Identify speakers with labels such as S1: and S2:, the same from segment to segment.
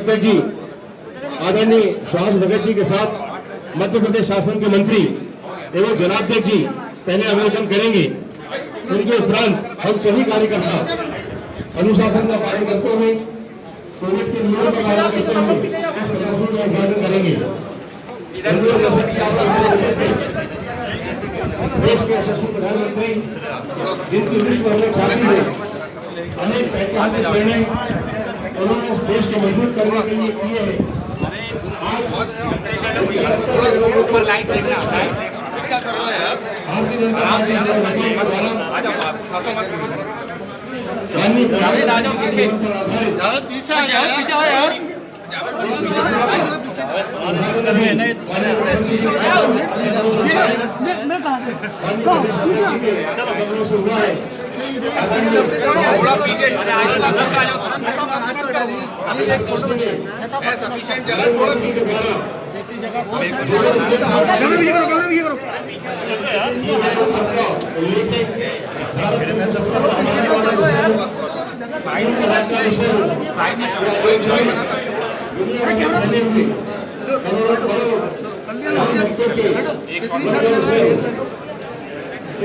S1: अध्यक्ष जी आदरणीय सुभाष भगत जी के साथ मध्य प्रदेश शासन के मंत्री एवं जनाध्यक्ष जी पहले अवलोकन करेंगे। उनके उपरांत हम सभी कार्यकर्ता अनुशासन का पालन करते हुए कोविड के नियमों का पालन करते हुए इस प्रदर्शन का उद्घाटन करेंगे। जैसा कि आप देश के यशस्वी प्रधानमंत्री जिनकी विश्व में ख्याति है, अनेक ऐतिहासिक निर्णय उन्होंने इस देश को मजबूत करने के लिए किए हैं।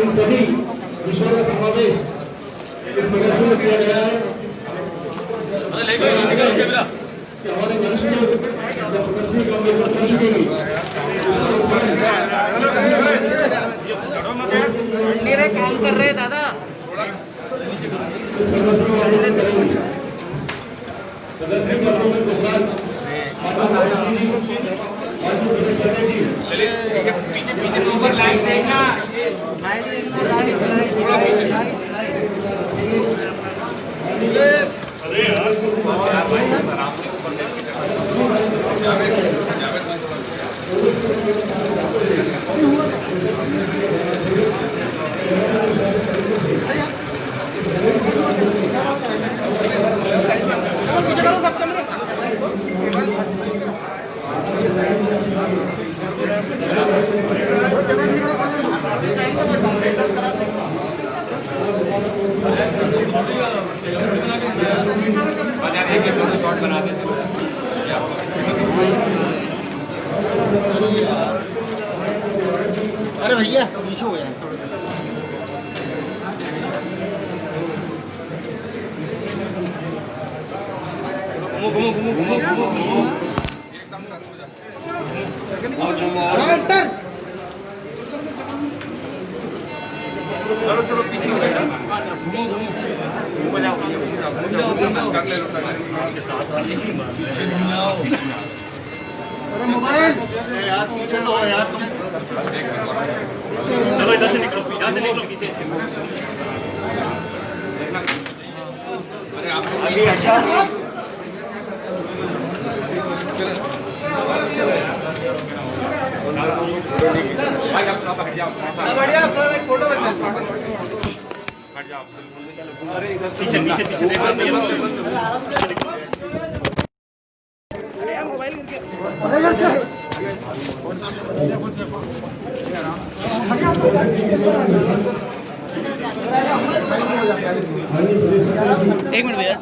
S1: इन सभी विषयों का समावेश इस प्रदर्शन में किया गया है। हमारे वरिष्ठ जब प्रदर्शनी का अवलोकन कर चुके हैं
S2: मेरे काम कर रहे दादा
S1: इस प्रदर्शन का अवलोकन करेंगे। प्रदर्शनी का अवलोकन के बाद
S2: पीछे पीछे ऊपर लाइट देखना अरे भैया पीछे हो गया घूमो घूमो घूमो घूमो घूमो चलो चलो पीछे हो गया घूमो घूमो अरे मोबाइल यार पीछे तो हो यार चलो इधर से निकलो पीछे अरे आप भाई आप हट जाओ बढ़िया अपना एक फोटो हट जाओ अरे इधर पीछे पीछे पीछे मोबाइल एक मिनट भैया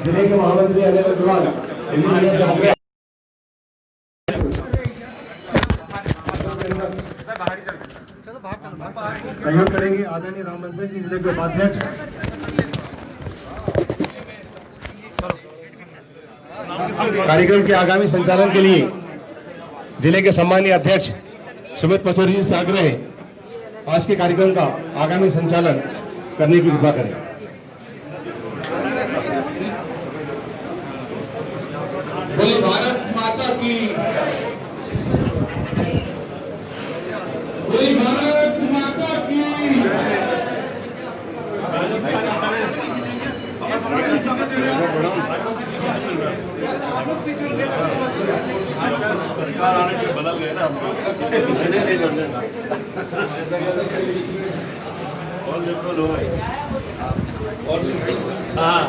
S1: जिले के महामंत्री अनिल अग्रवाल सहयोग करेंगे। आदरणीय रामवंशी जी जिले के उपाध्यक्ष, कार्यक्रम के आगामी संचालन के लिए जिले के सम्मानीय अध्यक्ष सुमित पचौरी जी से आग्रह है आज के कार्यक्रम का आगामी संचालन करने की कृपा करें। बोले भारत माता की, बोले भारत माता की।
S3: सरकार आने से बदल गए ना और देखो लो और हाँ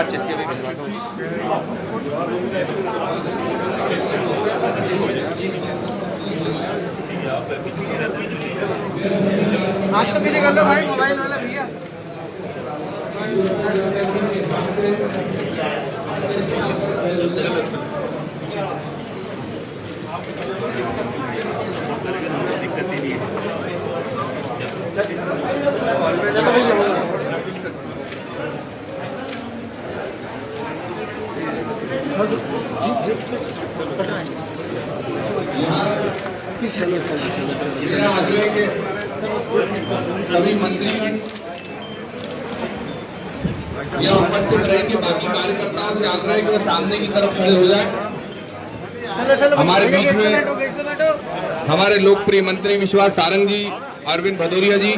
S3: चिट्ठी भी भिजवा
S4: तो पीछे कर लो भाई, मोबाइल वाला भैया।
S2: दिक्कत ही नहीं है।
S1: मेरा आग्रह है कि सभी मंत्रीगण यहाँ उपस्थित रहेंगे, बाकी कार्यकर्ताओं से आग्रह है कि वो सामने की तरफ खड़े हो जाए। हमारे बीच में हमारे लोकप्रिय मंत्री विश्वास सारंग जी, अरविंद भदौरिया जी,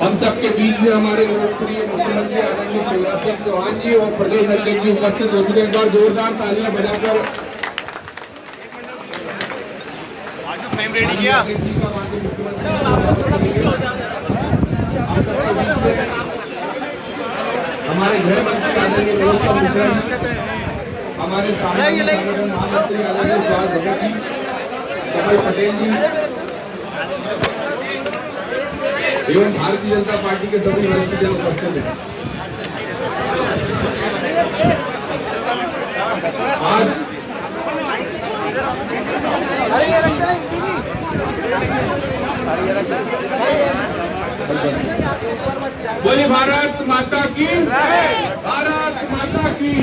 S1: हम सबके बीच में हमारे लोकप्रिय मुख्यमंत्री आदरणीय शिवराज सिंह चौहान जी और प्रदेश अध्यक्ष जी उपस्थित हो चुके। एक बार जोरदार तालियां बजाकर
S2: फ्रेम रेडी किया।
S1: हमारे गृह मंत्री आदरणीय नरोत्तम मिश्रा जी, हमारे सामाजिक संगठन महामंत्री आदरणीय सुभाष भगत जी, कमल पटेल जी एवं भारतीय जनता पार्टी के सभी वरिष्ठ जन उपस्थित हैं। आज बोलिए भारत माता की, भारत माता की।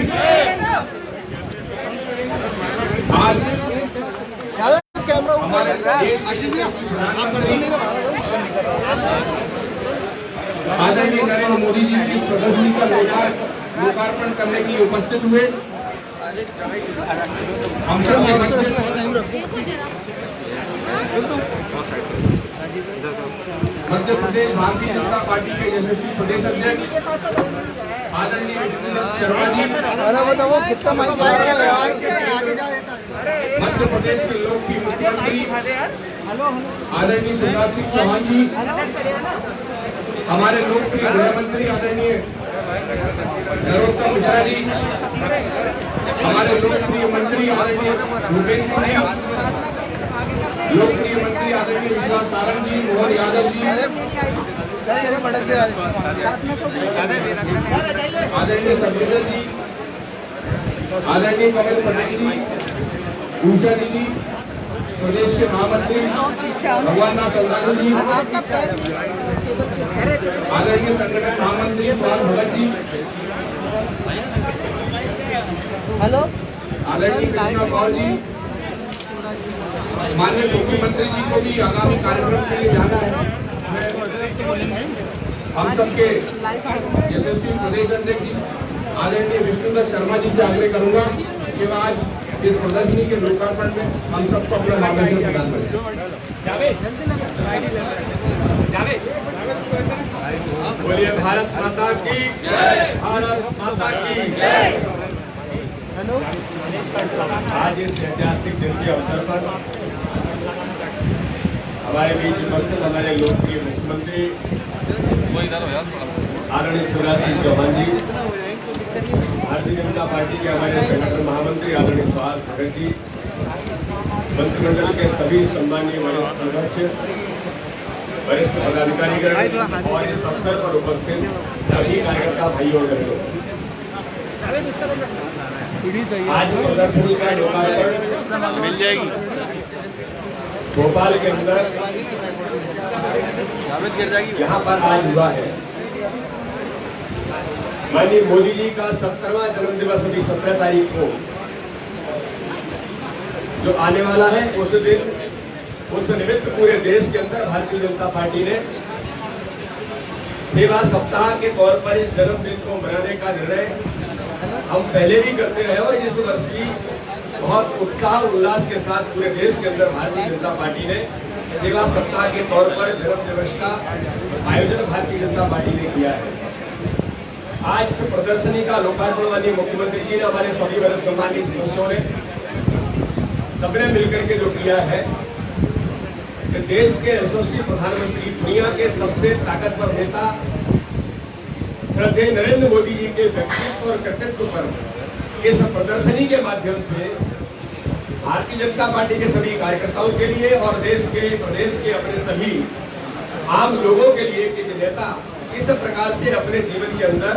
S1: आज हमारे आदरणीय नरेंद्र मोदी जी की इस प्रदर्शनी का लोकार्पण करने के लिए उपस्थित हुए। हम सब मध्य प्रदेश भारतीय जनता पार्टी के यशस्वी प्रदेश अध्यक्ष आदरणीय विष्णुदत्त शर्मा जी, मध्य प्रदेश के लोकप्रिय मुख्यमंत्री आदरणीय शिवराज सिंह चौहान जी, हमारे लोकप्रिय गृह मंत्री आदरणीय नरोत्तम मिश्रा जी, हमारे लोकप्रिय मंत्री आदरणीय भूपेन्द्र सिंह जी, लोकप्रिय मंत्री आदरणीय विश्वास सारंग जी, मोहन यादव जी, आदरणीय संवेदन जी, आदरणीय कमल पटेल जी, उषा दीदी, प्रदेश के महामंत्री भगवान नाथ चौधरी जी, आदरणीय संगठन महामंत्री सुभाष भगत जी, हेलो, आदरणीय कृष्णा कौर जी, माननीय मुख्यमंत्री जी को भी आगामी कार्यक्रम के लिए जाना है। मैं हम सबके यशस्वी प्रदेश अध्यक्ष आदरणीय विष्णुदत्त शर्मा जी से आग्रह करूंगा कि आज इस प्रदर्शनी के लोकार्पण में हम सबको अपना मार्गदर्शन प्रदान करें।
S3: बोलिए भारत माता की जय, भारत माता की जय। आज इस ऐतिहासिक दिन के अवसर पर हमारे बीच उपस्थित हमारे लोकप्रिय मुख्यमंत्री आदरणीय शिवराज सिंह चौहान जी, भारतीय जनता पार्टी के हमारे संगठन महामंत्री आदरणीय सुभाष भगत जी, मंत्रिमंडल के सभी सम्मानीय वरिष्ठ सदस्य, वरिष्ठ पदाधिकारीगण और इस अवसर पर उपस्थित सभी कार्यकर्ता भाइयों और बहनों, आज प्रदर्शनी का लोकार्पण मिल जाएगी भोपाल के अंदर यहाँ पर आज हुआ है। माननीय मोदी जी का 70वां जन्म दिवस अभी 17 तारीख को जो आने वाला है, उस दिन उस निमित्त पूरे देश के अंदर भारतीय जनता पार्टी ने सेवा सप्ताह के तौर पर इस जन्मदिन को मनाने का निर्णय हम पहले भी करते रहे और इस वर्ष भी बहुत उत्साह उल्लास के साथ पूरे देश के अंदर भारतीय जनता पार्टी ने सेवा सप्ताह के तौर पर जन्म दिवस का आयोजन भारतीय जनता पार्टी ने किया है। आज इस प्रदर्शनी का लोकार्पण माननीय मुख्यमंत्री जी ने, हमारे सभी वरिष्ठ सम्मानीय सदस्यों ने सबने मिलकर के जो किया है, देश के यशस्वी प्रधानमंत्री, दुनिया के सबसे ताकतवर नेता श्रद्धेय नरेंद्र मोदी जी के व्यक्तित्व और कर्तव्य पर इस प्रदर्शनी के माध्यम से भारतीय जनता पार्टी के सभी कार्यकर्ताओं के लिए और देश के प्रदेश के अपने सभी आम लोगों के लिए कि नेता इस प्रकार से अपने जीवन के अंदर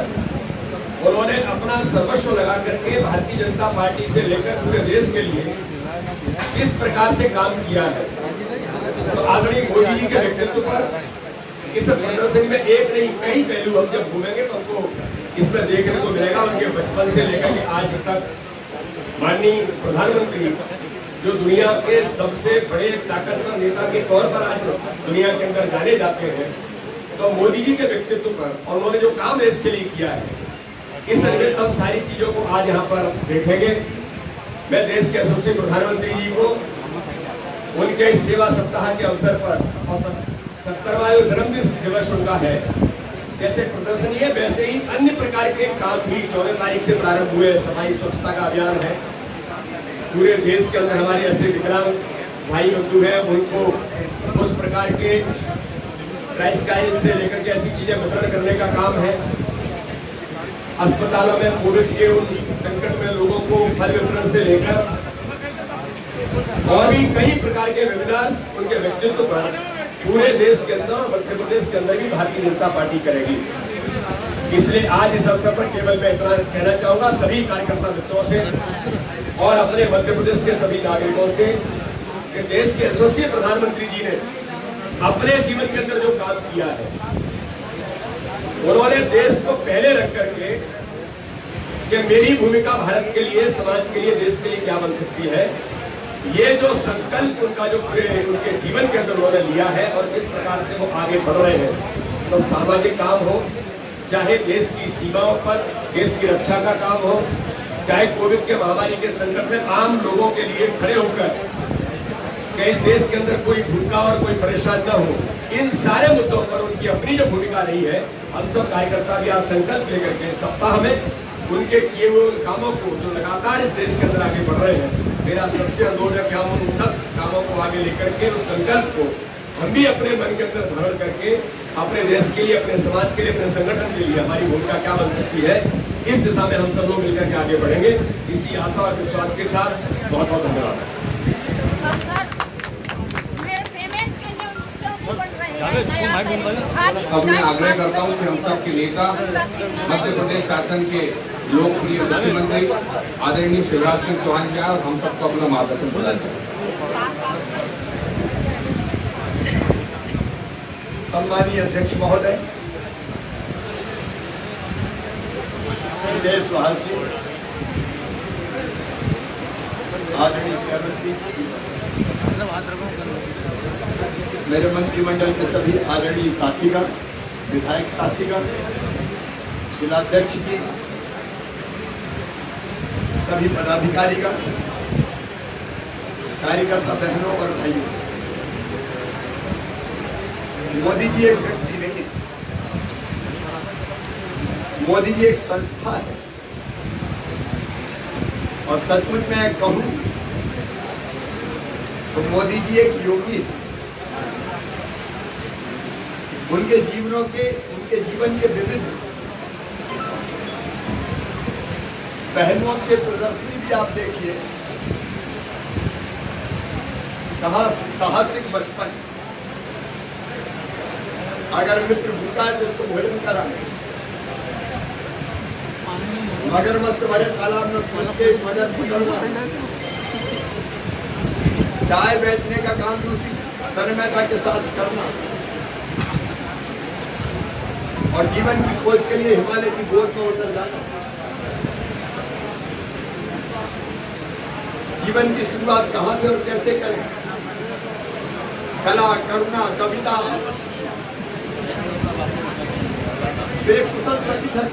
S3: उन्होंने अपना सर्वस्व लगा करके भारतीय जनता पार्टी से लेकर पूरे देश के लिए इस प्रकार से काम किया है। तो आदरणीय मोदी जी के व्यक्तित्व पर इस प्रदर्शनी में एक नहीं कई पहलू हम जब घूमेंगे तो हमको इसमें देखने को मिलेगा। उनके बचपन से लेकर के आज तक माननीय प्रधानमंत्री जो दुनिया के सबसे बड़े ताकतवर नेता के तौर पर आज दुनिया के अंदर जाने जाते हैं, तो मोदी जी के व्यक्तित्व पर और उन्होंने जो काम देश के लिए किया है, इस निमित्त हम सारी चीजों को आज यहाँ पर देखेंगे। मैं देश के यशस्वी प्रधानमंत्री जी को उनके इस सेवा सप्ताह के अवसर पर और 70वां जन्मदिन दिवस उनका है, जैसे प्रदर्शनी है वैसे ही अन्य प्रकार के काम भी 14 तारीख से प्रारंभ हुए। सफाई स्वच्छता का अभियान है पूरे देश के अंदर। हमारे ऐसे विकलांग भाई बंधु हैं, उनको उस प्रकार के राइस से लेकर के ऐसी चीजें वितरण करने का काम है। अस्पतालों में कोविड के उन संकट में लोगों को फल वितरण से लेकर और भी कई प्रकार के वेबिनार्स उनके व्यक्तित्व पर पूरे देश के अंदर और मध्य प्रदेश के अंदर भी भारतीय जनता पार्टी करेगी। इसलिए आज इस अवसर पर केवल मैं इतना कहना चाहूंगा सभी कार्यकर्ता मित्रों से और अपने मध्य प्रदेश के सभी नागरिकों से कि देश के यशस्वी प्रधानमंत्री जी ने अपने जीवन के अंदर जो काम किया है, उन्होंने देश को पहले रख करके कि मेरी भूमिका भारत के लिए, समाज के लिए, देश के लिए क्या बन सकती है, ये जो संकल्प उनका जो पूरे उनके जीवन के अंदर उन्होंने लिया है और किस प्रकार से वो आगे बढ़ रहे हैं। तो सामाजिक काम हो, चाहे देश की सीमाओं पर देश की रक्षा का काम हो, चाहे कोविड के महामारी के संकट में आम लोगों के लिए खड़े होकर कि इस देश के अंदर कोई भूखा और कोई परेशान न हो, इन सारे मुद्दों पर उनकी अपनी जो भूमिका रही है, हम सब कार्यकर्ता भी आज संकल्प लेकर के सप्ताह में उनके किए हुए कामों को जो लगातार इस देश के अंदर आगे बढ़ रहे हैं, मेरा सबसे अनुरोध है कि हम उन सब कामों को आगे लेकर के उस संकल्प को हम भी अपने मन के अंदर धारण करके अपने देश के लिए, अपने समाज के लिए, अपने संगठन के लिए हमारी भूमिका क्या बन सकती है, इस दिशा में हम सब लोग मिलकर के आगे बढ़ेंगे। इसी आशा और विश्वास के साथ बहुत बहुत धन्यवाद।
S5: अब मैं आग्रह करता हूं कि हम सब के नेता मध्य प्रदेश शासन के लोकप्रिय मुख्यमंत्री आदरणीय शिवराज सिंह चौहान जी और हम सबको अपना मार्गदर्शन प्रदान करें।
S6: सम्मानीय अध्यक्ष महोदय, विदेश महासचिव, आदरणीय गृहमंत्री, मेरे मंत्रिमंडल के सभी आदरणीय साथीगण, विधायक साथीगण, जिलाध्यक्ष जी, सभी पदाधिकारीगण, कार्यकर्ता बहनों और भाइयों, मोदी जी एक व्यक्ति नहीं है, मोदी जी एक संस्था है। और सचमुच मैं कहूं तो मोदी जी एक योगी है। उनके जीवन के विविध पहलुओं के प्रदर्शनी भी आप देखिए। साहसिक बचपन, अगर मित्र भूखा है तो उसको भोजन कराना, मगरमच्छ भरे तालाब में कूद के मगर पकड़ना, चाय बेचने का काम भी उसी तन्मयता के साथ करना और जीवन की खोज के लिए हिमालय की गोद में उतर जाना। जीवन की शुरुआत कहां से और कैसे करें, कला, करुणा, कविता, फिर एक कुशल संगठन,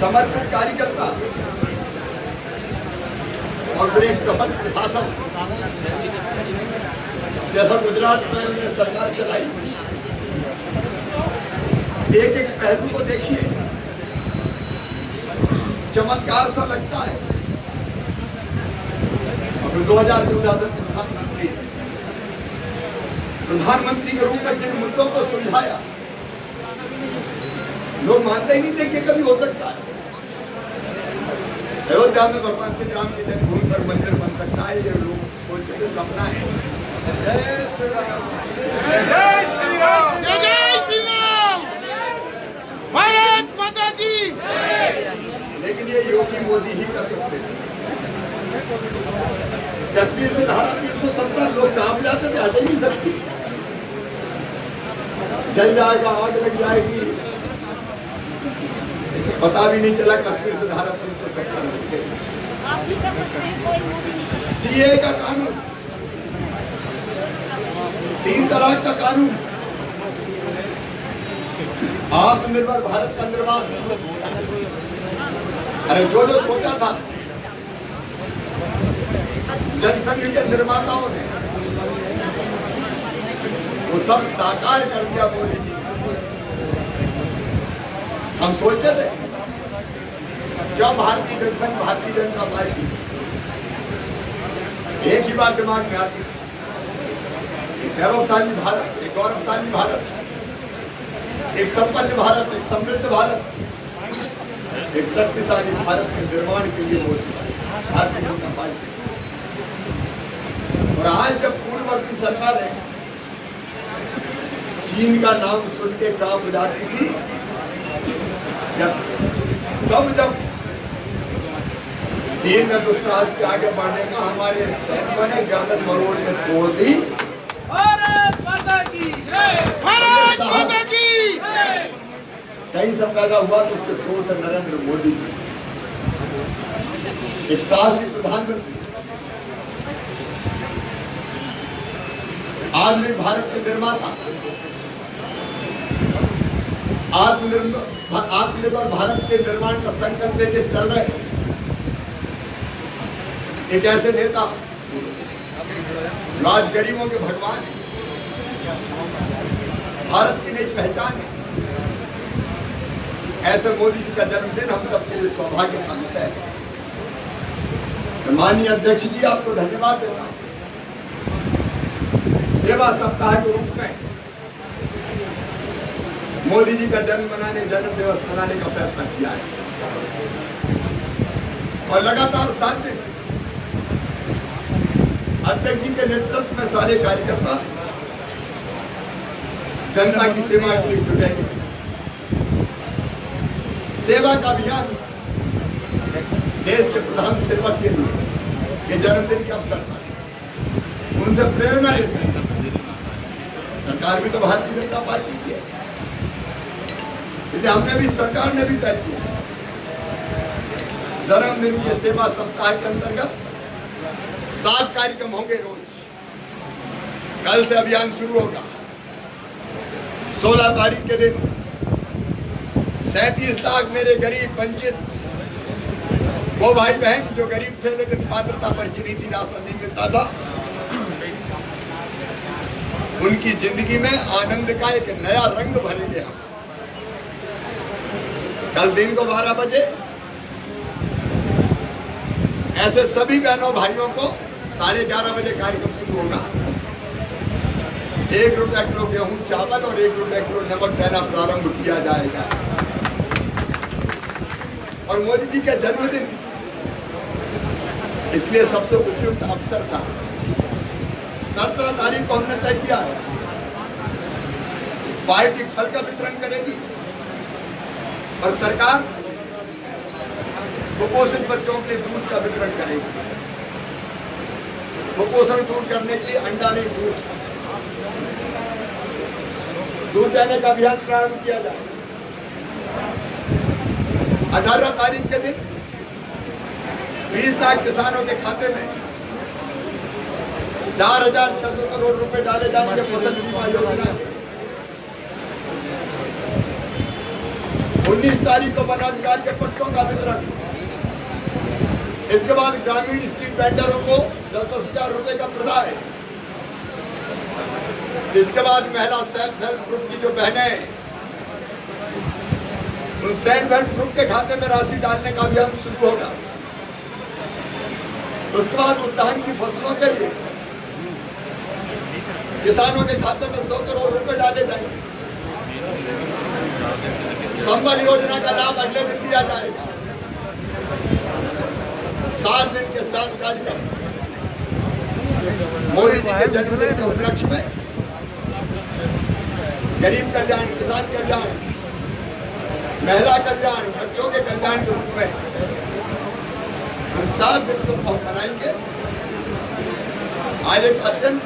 S6: समर्पित कार्यकर्ता और फिर एक सफल प्रशासन, जैसा गुजरात में उन्होंने सरकार चलाई। एक एक पहलू को देखिए, चमत्कार सा लगता है। अब 2014 में प्रधानमंत्री के रूप में जिन मुद्दों को सुलझाया, लोग मानते ही नहीं थे कि कभी हो सकता है। अयोध्या में भगवान श्री राम की जन्मभूमि पर मंदिर बन सकता है, ये लोग सोचते थे सपना है।
S4: जय श्री राम, जय श्री राम, जय जय श्री राम, भारत माता की।
S6: लेकिन ये योगी मोदी ही कर सकते थे। कश्मीर में धारा 370 लोग काम जाते थे, हट ही नहीं सकती, जल जाएगा, आग लग जाएगी, पता भी नहीं चला कश्मीर से धारा 370 सीए का कानून, 3 तलाक का कानून, आत्मनिर्भर भारत का निर्माण। अरे जो जो सोचा था जनसंघ के निर्माताओं ने, वो सब साकार कर दिया मोदी जी। हम सोचते थे क्यों भारतीय जनसंघ, भारतीय जनता पार्टी, एक ही बात दिमाग में आती थी, एक वैभवशाली भारत, एक गौरवशाली भारत, एक संपन्न भारत, एक समृद्ध भारत, एक शक्तिशाली भारत के निर्माण के लिए मोदी भारतीय जनता पार्टी। और आज जब पूर्ववर्ती सरकार है चीन का नाम सुन के कांप जाती थी, तब जब चीन में दुष्टास के आगे बढ़ने का हमारे सैनिकों ने गर्दन मरोड़ में तोड़ दी।
S4: भारत माता की जय, भारत माता की।
S6: कहीं से पैदा हुआ तो उसके स्रोत है नरेंद्र मोदी जी, एक साहसी प्रधानमंत्री। आज भी भारत के निर्माता, आत्मनिर्भर भारत के निर्माण का संकल्प लेके चल रहे एक ऐसे नेता जो आज गरीबों के भगवान है, भारत की नई पहचान है। ऐसे मोदी जी का जन्मदिन हम सबके लिए सौभाग्य का विषय है। माननीय अध्यक्ष जी, आपको धन्यवाद देता हूं। सेवा सप्ताह के रूप में मोदी जी का जन्म दिवस मनाने का फैसला किया है और लगातार 7 दिन अध्यक्ष जी के नेतृत्व में सारे कार्यकर्ता जनता की सेवा के लिए जुटेंगे। सेवा का अभियान देश के प्रधान सेवक के लिए ये जन्मदिन के अवसर पर उनसे प्रेरणा लेते हैं। सरकार भी तो भारतीय जनता पार्टी की है, इसलिए हमने भी, सरकार ने भी तय किया जन्मदिन के सेवा सप्ताह के अंतर्गत 7 कार्यक्रम होंगे रोज। कल से अभियान शुरू होगा। 16 तारीख के दिन 37 लाख मेरे गरीब वंचित वो भाई बहन जो गरीब थे लेकिन पात्रता पर चुनी थी, राशन नहीं मिलता था, उनकी जिंदगी में आनंद का एक नया रंग भरेंगे हम। कल दिन को 12 बजे ऐसे सभी बहनों भाइयों को 11:30 बजे कार्यक्रम शुरू होगा। 1 रुपया किलो गेहूं चावल और 1 रुपया किलो नमक देना प्रारंभ किया जाएगा। और मोदी जी का जन्मदिन इसलिए सबसे उपयुक्त अवसर था। 17 तारीख को हमने तय किया है पार्टी फल का वितरण करेगी और सरकार कुपोषित बच्चों के लिए दूध का वितरण करेगी। कुपोषण दूर करने के लिए अंडा नहीं दूध देने का अभियान प्रारंभ किया जाए। 18 तारीख के दिन 20 लाख किसानों के खाते में 4,600 करोड़ रुपए डाले जाएंगे फसल बीमा योजना के। 19 तारीख को वनाधिकार के पट्टों का वितरण। इसके बाद ग्रामीण स्ट्रीट वेंडरों को 10,000 रुपए का प्रदान है। इसके बाद महिला सेल्फ हेल्प ग्रुप की जो बहनें हैं उन सेल्फ हेल्प ग्रुप के खाते में राशि डालने का अभियान शुरू होगा। उसके बाद उत्थान की फसलों के लिए किसानों के खाते में 100 करोड़ रुपए डाले जाएंगे। संबल योजना का लाभ अगले दिन दिया जाएगा। 7 दिन के 7 कार्यक्रम मोदी जी के जन्मदिन के उपलक्ष्य में गरीब कल्याण, किसान कल्याण, महिला कल्याण, बच्चों के कल्याण के रूप में इन 7 दिवसों को हम मनाएंगे। आज एक अत्यंत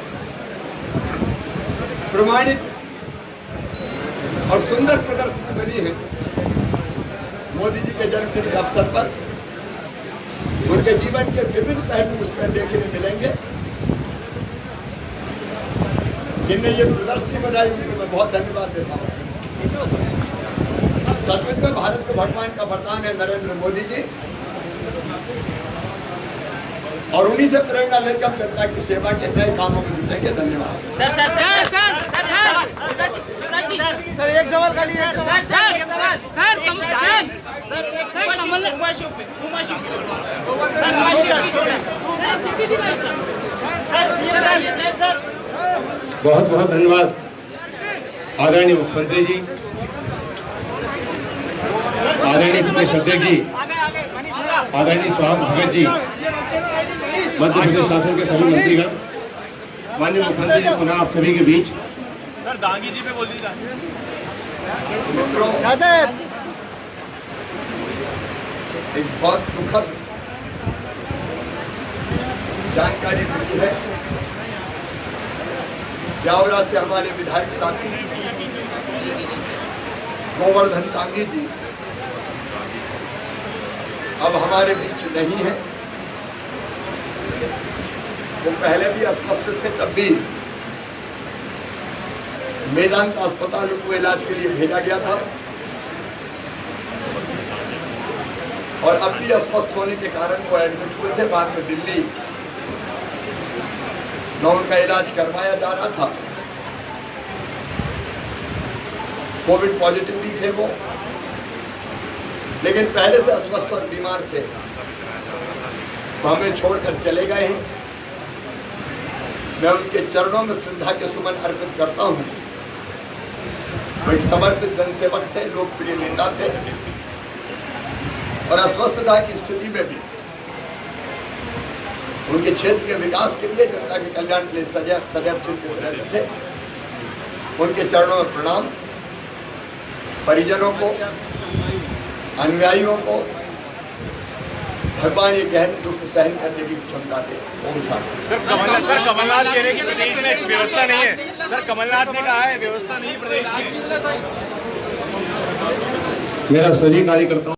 S6: प्रमाणिक और सुंदर प्रदर्शनी बनी है मोदी जी के जन्मदिन के अवसर पर। उनके जीवन के विभिन्न पहलू उसमें देखने मिलेंगे। जिनने ये प्रदर्शनी बनाई उनको मैं बहुत धन्यवाद देता हूँ। सचमुच में भारत को भगवान का वरदान है नरेंद्र मोदी जी, और उन्हीं से प्रेरणा लेकर हम जनता की सेवा के नए कामों में जुटेंगे। धन्यवाद।
S4: सर एक सवाल खाली है
S1: बहुत बहुत धन्यवाद आदरणीय मुख्यमंत्री जी, आदरणीय प्रदेश अध्यक्ष जी, आदरणीय सुहास भगत जी, मध्य प्रदेश शासन के सभी मंत्रीगण, माननीय मुख्यमंत्री जी, पुनः आप सभी के बीच।
S2: सर दांगी जी पे बोल दीजिए।
S6: मित्रों, एक बहुत दुखद जानकारी मिली है। जावरा से हमारे विधायक साथी गोवर्धन दांगी जी अब हमारे बीच नहीं है। वो पहले भी अस्वस्थ थे, तब भी मेदांता अस्पताल को इलाज के लिए भेजा गया था, और अब भी अस्वस्थ होने के कारण वो एडमिट हुए थे। बाद में दिल्ली में उनका इलाज करवाया जा रहा था। कोविड पॉजिटिव भी थे वो, लेकिन पहले से अस्वस्थ और बीमार थे। वो हमें छोड़कर चले गए हैं। मैं उनके चरणों में श्रद्धा के सुमन अर्पित करता हूं। वो एक समर्पित जनसेवक थे, लोकप्रिय नेता थे, और अस्वस्थता की स्थिति में भी उनके क्षेत्र के विकास के लिए, जनता के कल्याण के लिए सदैव चिंतित रहते थे। उनके चरणों में प्रणाम। परिजनों को, अनुयायियों को भगवान ये गहन दुख सहन करने की क्षमता दे। ओम शांति।
S2: सर कमलनाथ कह रहे हैं कि प्रदेश में व्यवस्था नहीं है। सर कमलनाथ ने कहा है व्यवस्था नहीं प्रदेश में।
S1: मेरा सभी कार्यकर्ताओं